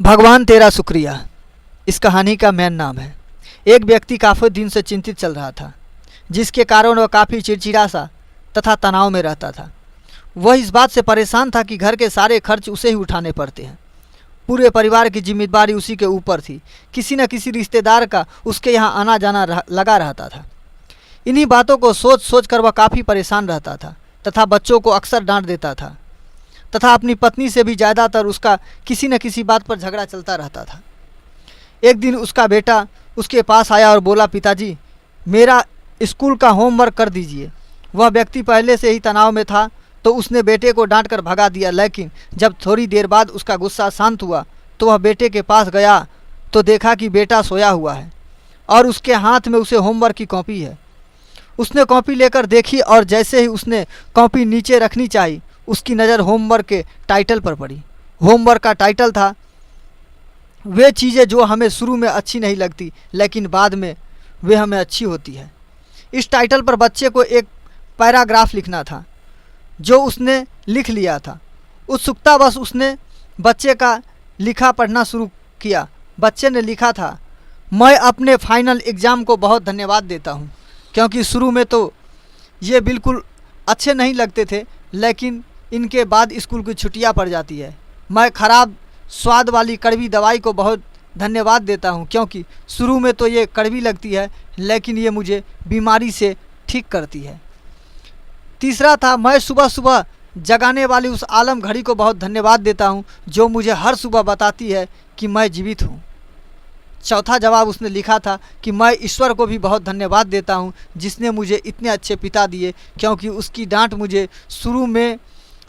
भगवान तेरा शुक्रिया, इस कहानी का मेन नाम है। एक व्यक्ति काफ़ी दिन से चिंतित चल रहा था, जिसके कारण वह काफ़ी चिड़चिड़ा सा तथा तनाव में रहता था। वह इस बात से परेशान था कि घर के सारे खर्च उसे ही उठाने पड़ते हैं। पूरे परिवार की जिम्मेदारी उसी के ऊपर थी। किसी न किसी रिश्तेदार का उसके यहाँ आना जाना लगा रहता था। इन्हीं बातों को सोच सोच कर वह काफ़ी परेशान रहता था तथा बच्चों को अक्सर डांट देता था तथा अपनी पत्नी से भी ज़्यादातर उसका किसी न किसी बात पर झगड़ा चलता रहता था। एक दिन उसका बेटा उसके पास आया और बोला, पिताजी मेरा स्कूल का होमवर्क कर दीजिए। वह व्यक्ति पहले से ही तनाव में था तो उसने बेटे को डांट कर भगा दिया, लेकिन जब थोड़ी देर बाद उसका गुस्सा शांत हुआ तो वह बेटे के पास गया तो देखा कि बेटा सोया हुआ है और उसके हाथ में उसे होमवर्क की कॉपी है। उसने कॉपी लेकर देखी और जैसे ही उसने कॉपी नीचे रखनी चाहिए उसकी नज़र होमवर्क के टाइटल पर पड़ी। होमवर्क का टाइटल था, वे चीज़ें जो हमें शुरू में अच्छी नहीं लगती लेकिन बाद में वे हमें अच्छी होती है। इस टाइटल पर बच्चे को एक पैराग्राफ लिखना था जो उसने लिख लिया था। उत्सुकतावश उसने बच्चे का लिखा पढ़ना शुरू किया। बच्चे ने लिखा था, मैं अपने फाइनल एग्ज़ाम को बहुत धन्यवाद देता हूँ, क्योंकि शुरू में तो ये बिल्कुल अच्छे नहीं लगते थे लेकिन इनके बाद स्कूल की छुट्टियां पड़ जाती है। मैं ख़राब स्वाद वाली कड़वी दवाई को बहुत धन्यवाद देता हूं, क्योंकि शुरू में तो ये कड़वी लगती है लेकिन ये मुझे बीमारी से ठीक करती है। तीसरा था, मैं सुबह सुबह जगाने वाली उस आलम घड़ी को बहुत धन्यवाद देता हूं जो मुझे हर सुबह बताती है कि मैं जीवित हूं। चौथा जवाब उसने लिखा था कि मैं ईश्वर को भी बहुत धन्यवाद देता हूं जिसने मुझे इतने अच्छे पिता दिए, क्योंकि उसकी डांट मुझे शुरू में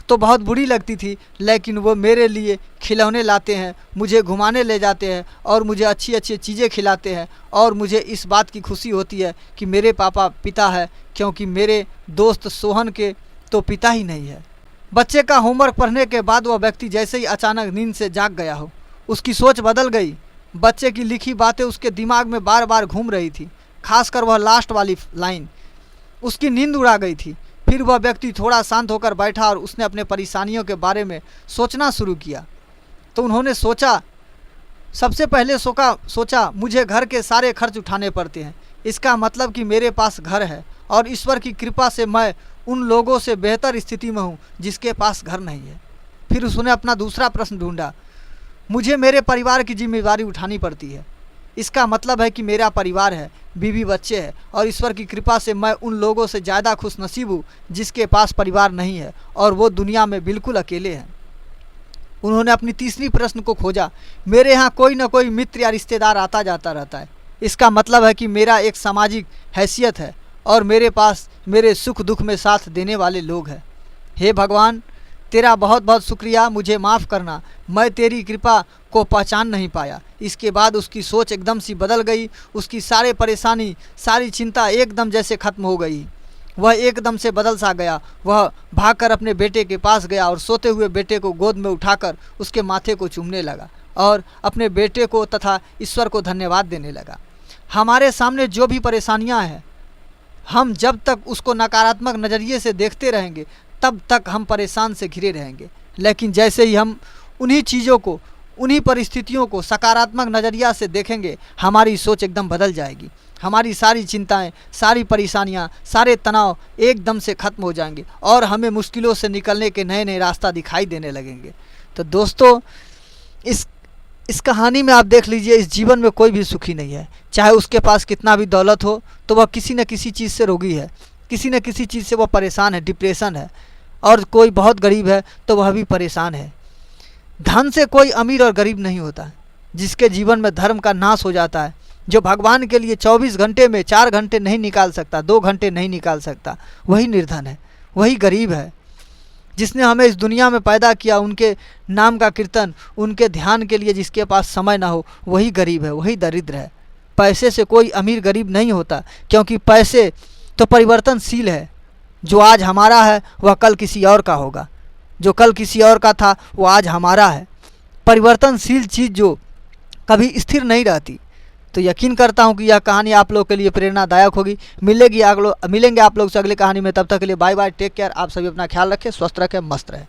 तो बहुत बुरी लगती थी लेकिन वो मेरे लिए खिलौने लाते हैं, मुझे घुमाने ले जाते हैं और मुझे अच्छी अच्छी चीज़ें खिलाते हैं और मुझे इस बात की खुशी होती है कि मेरे पापा पिता है, क्योंकि मेरे दोस्त सोहन के तो पिता ही नहीं है। बच्चे का होमवर्क पढ़ने के बाद वह व्यक्ति जैसे ही अचानक नींद से जाग गया हो, उसकी सोच बदल गई। बच्चे की लिखी बातें उसके दिमाग में बार बार घूम रही थी, खासकर वह लास्ट वाली लाइन। उसकी नींद उड़ा गई थी। फिर वह व्यक्ति थोड़ा शांत होकर बैठा और उसने अपने परेशानियों के बारे में सोचना शुरू किया। तो उन्होंने सोचा, सबसे पहले सोचा मुझे घर के सारे खर्च उठाने पड़ते हैं। इसका मतलब कि मेरे पास घर है और ईश्वर की कृपा से मैं उन लोगों से बेहतर स्थिति में हूँ जिसके पास घर नहीं है। फिर उसने अपना दूसरा प्रश्न ढूंढा, मुझे मेरे परिवार की जिम्मेदारी उठानी पड़ती है। इसका मतलब है कि मेरा परिवार है, बीवी बच्चे हैं और ईश्वर की कृपा से मैं उन लोगों से ज़्यादा खुश नसीब हूँ जिसके पास परिवार नहीं है और वो दुनिया में बिल्कुल अकेले हैं। उन्होंने अपनी तीसरी प्रश्न को खोजा, मेरे यहाँ कोई ना कोई मित्र या रिश्तेदार आता जाता रहता है। इसका मतलब है कि मेरा एक सामाजिक हैसियत है और मेरे पास मेरे सुख दुख में साथ देने वाले लोग हैं। हे भगवान, तेरा बहुत बहुत शुक्रिया, मुझे माफ़ करना, मैं तेरी कृपा को पहचान नहीं पाया। इसके बाद उसकी सोच एकदम सी बदल गई। उसकी सारी परेशानी, सारी चिंता एकदम जैसे ख़त्म हो गई। वह एकदम से बदल सा गया। वह भागकर अपने बेटे के पास गया और सोते हुए बेटे को गोद में उठाकर उसके माथे को चूमने लगा और अपने बेटे को तथा ईश्वर को धन्यवाद देने लगा। हमारे सामने जो भी परेशानियाँ हैं, हम जब तक उसको नकारात्मक नज़रिए से देखते रहेंगे तब तक हम परेशान से घिरे रहेंगे, लेकिन जैसे ही हम उन्हीं चीज़ों को, उन्हीं परिस्थितियों को सकारात्मक नज़रिया से देखेंगे, हमारी सोच एकदम बदल जाएगी। हमारी सारी चिंताएं, सारी परेशानियां, सारे तनाव एकदम से ख़त्म हो जाएंगे और हमें मुश्किलों से निकलने के नए नए रास्ता दिखाई देने लगेंगे। तो दोस्तों, इस कहानी में आप देख लीजिए, इस जीवन में कोई भी सुखी नहीं है। चाहे उसके पास कितना भी दौलत हो तो वह किसी न किसी चीज़ से रोगी है, किसी न किसी चीज़ से वह परेशान है, डिप्रेशन है। और कोई बहुत गरीब है तो वह भी परेशान है। धन से कोई अमीर और गरीब नहीं होता। जिसके जीवन में धर्म का नाश हो जाता है, जो भगवान के लिए 24 घंटे में 4 घंटे नहीं निकाल सकता, 2 घंटे नहीं निकाल सकता, वही निर्धन है, वही गरीब है। जिसने हमें इस दुनिया में पैदा किया, उनके नाम का कीर्तन, उनके ध्यान के लिए जिसके पास समय ना हो, वही गरीब है, वही दरिद्र है। पैसे से कोई अमीर गरीब नहीं होता, क्योंकि पैसे तो परिवर्तनशील है। जो आज हमारा है वह कल किसी और का होगा, जो कल किसी और का था वो आज हमारा है। परिवर्तनशील चीज़ जो कभी स्थिर नहीं रहती। तो यकीन करता हूँ कि यह कहानी आप लोग के लिए प्रेरणादायक होगी। मिलेंगे आप लोग से अगली कहानी में। तब तक के लिए बाय बाय, टेक केयर। आप सभी अपना ख्याल रखें, स्वस्थ रखें, मस्त रहें।